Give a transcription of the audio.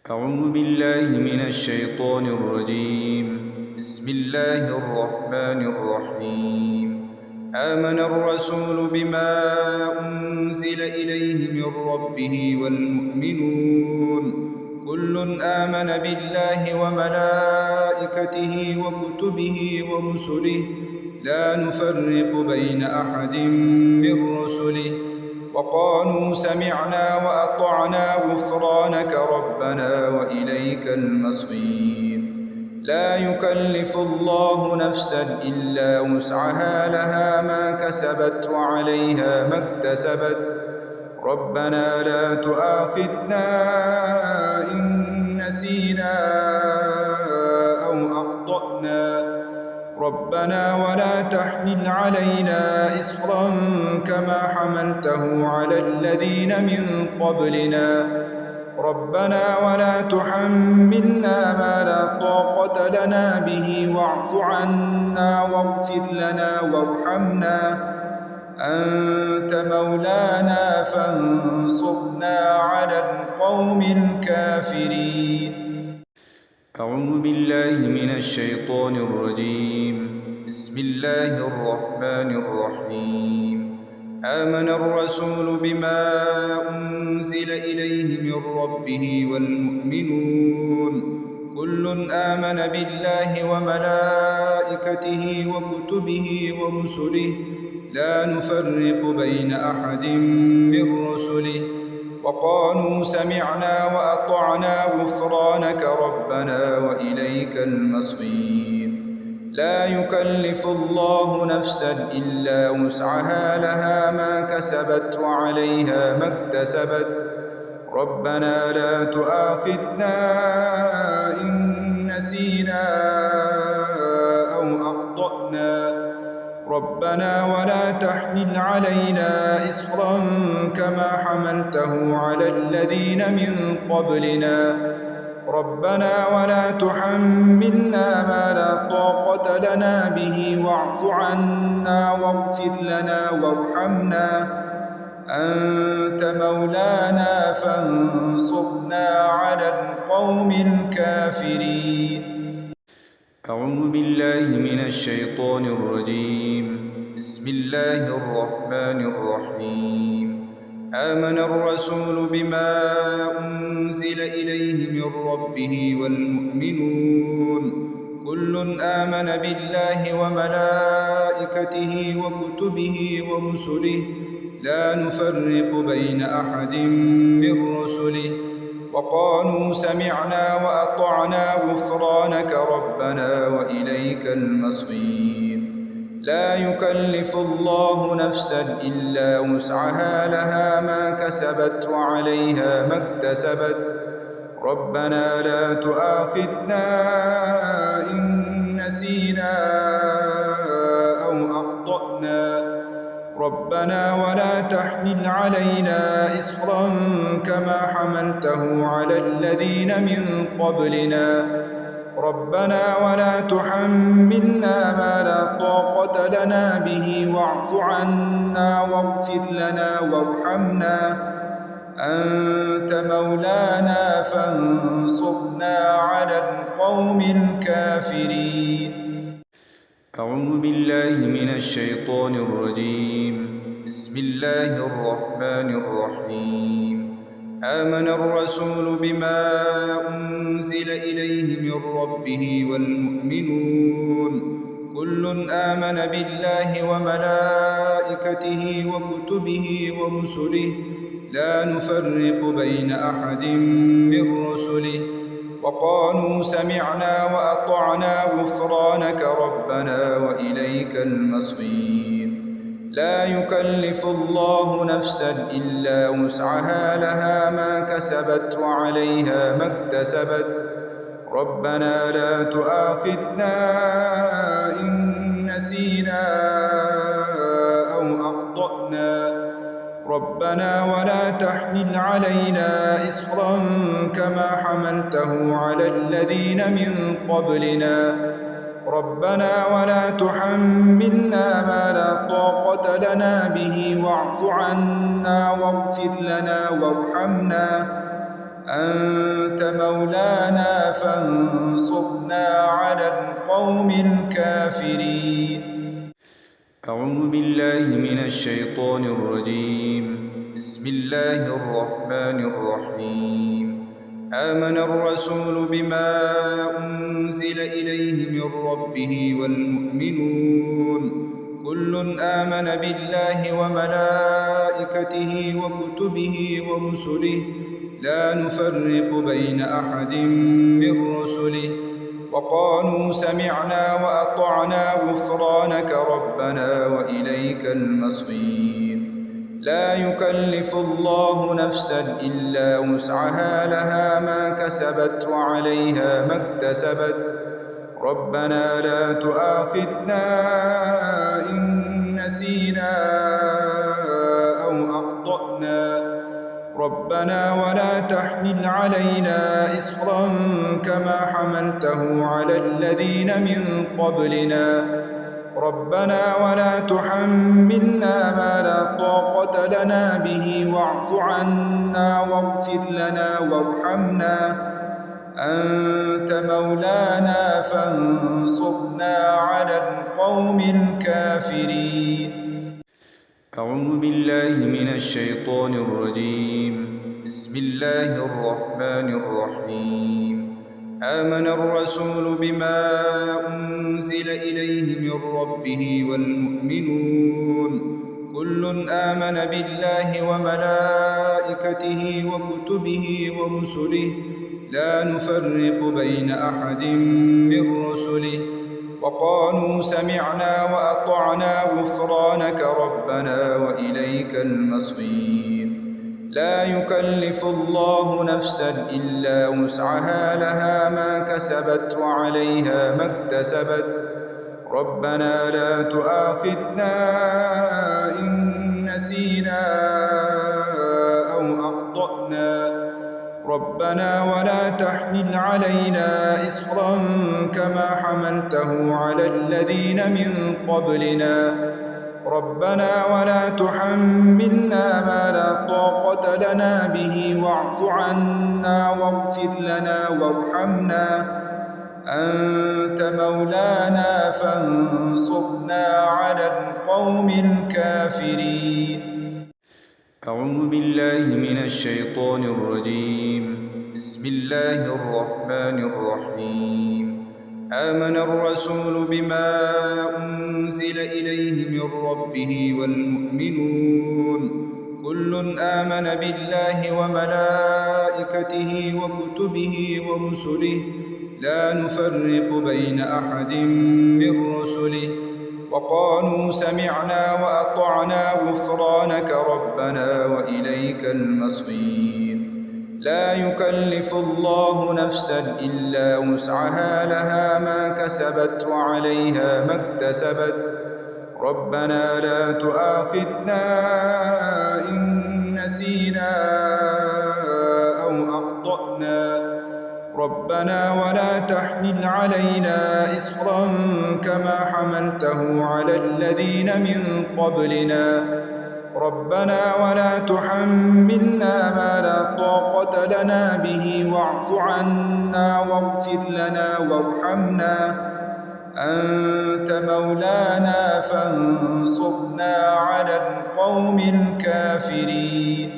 أعوذ بالله من الشيطان الرجيم. بسم الله الرحمن الرحيم. آمن الرسول بما أنزل إليه من ربه والمؤمنون كل آمن بالله وملائكته وكتبه ورسله لا نفرق بين أحد من رسله وقالوا سمعنا وأطعنا غفرانك ربنا وإليك المصير. لا يكلف الله نفسا إلا وسعها لها ما كسبت وعليها ما اكتسبت ربنا لا تؤاخذنا إن نسينا أو أخطأنا ربنا ولا تحمل علينا إصرا كما حملته على الذين من قبلنا ربنا ولا تحملنا ما لا طاقة لنا به واعف عنا واغفر لنا وارحمنا أنت مولانا فانصرنا على القوم الكافرين. أعوذ بالله من الشيطان الرجيم. بسم الله الرحمن الرحيم. آمن الرسول بما أنزل إليه من ربه والمؤمنون كل آمن بالله وملائكته وكتبه ورسله لا نفرق بين أحد من رسله وقالوا سمعنا وأطعنا غفرانك ربنا وإليك المصير. لا يكلف الله نفسا إلا وسعها لها ما كسبت وعليها ما اكتسبت ربنا لا تؤاخذنا إن نسينا أو أخطأنا ربنا ولا تحمل علينا إصرا كما حملته على الذين من قبلنا ربنا ولا تحملنا ما لا طاقة لنا به واعف عنا واغفر لنا وارحمنا أنت مولانا فانصرنا على القوم الكافرين. أعوذ بالله من الشيطان الرجيم. بسم الله الرحمن الرحيم. آمن الرسول بما أنزل إليه من ربه والمؤمنون كل آمن بالله وملائكته وكتبه ورسله لا نفرق بين أحد من رسله وقالوا سمعنا وأطعنا غفرانك ربنا وإليك المصير. لا يكلف الله نفسا إلا وسعها لها ما كسبت وعليها ما اكتسبت ربنا لا تؤاخذنا إن نسينا أو أخطأنا ربنا ولا تحمل علينا إصرا كما حملته على الذين من قبلنا ربنا ولا تحملنا ما لا طاقة لنا به واعف عنا واغفر لنا وارحمنا أنت مولانا فانصرنا على القوم الكافرين. أعوذ بالله من الشيطان الرجيم. بسم الله الرحمن الرحيم. آمن الرسول بما أنزل إليه من ربه والمؤمنون كل آمن بالله وملائكته وكتبه ورسله لا نفرق بين أحد من رسله وقالوا سمعنا وأطعنا غفرانك ربنا وإليك المصير. لا يكلف الله نفسا إلا وسعها لها ما كسبت وعليها ما اكتسبت ربنا لا تؤاخذنا إن نسينا أو أخطأنا ربنا ولا تحمل علينا إصرا كما حملته على الذين من قبلنا ربنا ولا تحملنا ما لا طاقة لنا به واعف عنا واغفر لنا وارحمنا أنت مولانا فانصرنا على القوم الكافرين. أعوذ بالله من الشيطان الرجيم. بسم الله الرحمن الرحيم. آمن الرسول بما أنزل إليه من ربه والمؤمنون كل آمن بالله وملائكته وكتبه ورسله لا نفرق بين أحد من رسله وقالوا سمعنا وأطعنا غفرانك ربنا وإليك المصير. لا يكلف الله نفسا إلا وسعها لها ما كسبت وعليها ما اكتسبت ربنا لا تؤاخذنا إن نسينا أو أخطأنا ربنا ولا تحمل علينا إصرا كما حملته على الذين من قبلنا ربنا ولا تحملنا ما لا طاقة لنا به واعف عنا واغفر لنا وارحمنا أنت مولانا فانصرنا على القوم الكافرين. أعوذ بالله من الشيطان الرجيم. بسم الله الرحمن الرحيم. آمن الرسول بما أنزل إليه من ربه والمؤمنون كل آمن بالله وملائكته وكتبه ورسله لا نفرق بين أحد من رسله وقالوا سمعنا وأطعنا غفرانك ربنا وإليك المصير. لا يكلف الله نفسا إلا وسعها لها ما كسبت وعليها ما اكتسبت ربنا لا تؤاخذنا إن نسينا أو أخطأنا ربنا ولا تحمل علينا إصرا كما حملته على الذين من قبلنا ربنا ولا تحملنا ما لا طاقة لنا به واعف عنا واغفر لنا وارحمنا أنت مولانا، فانصرنا على القوم الكافرين. أعوذ بالله من الشيطان الرجيم. بسم الله الرحمن الرحيم. آمن الرسول بما أنزل إليه من ربه والمؤمنون كل آمن بالله وملائكته وكتبه ورسله لا نفرق بين أحد من رسله وقالوا سمعنا وأطعنا غفرانك ربنا وإليك المصير. لا يكلف الله نفسا إلا وسعها لها ما كسبت وعليها ما اكتسبت ربنا لا تؤاخذنا إن نسينا أو أخطأنا ربنا ولا تحمل علينا إصرا كما حملته على الذين من قبلنا ربنا ولا تحملنا ما لا طاقة لنا به واعف عنا واغفر لنا وارحمنا أنت مولانا، فانصرنا على القوم الكافرين.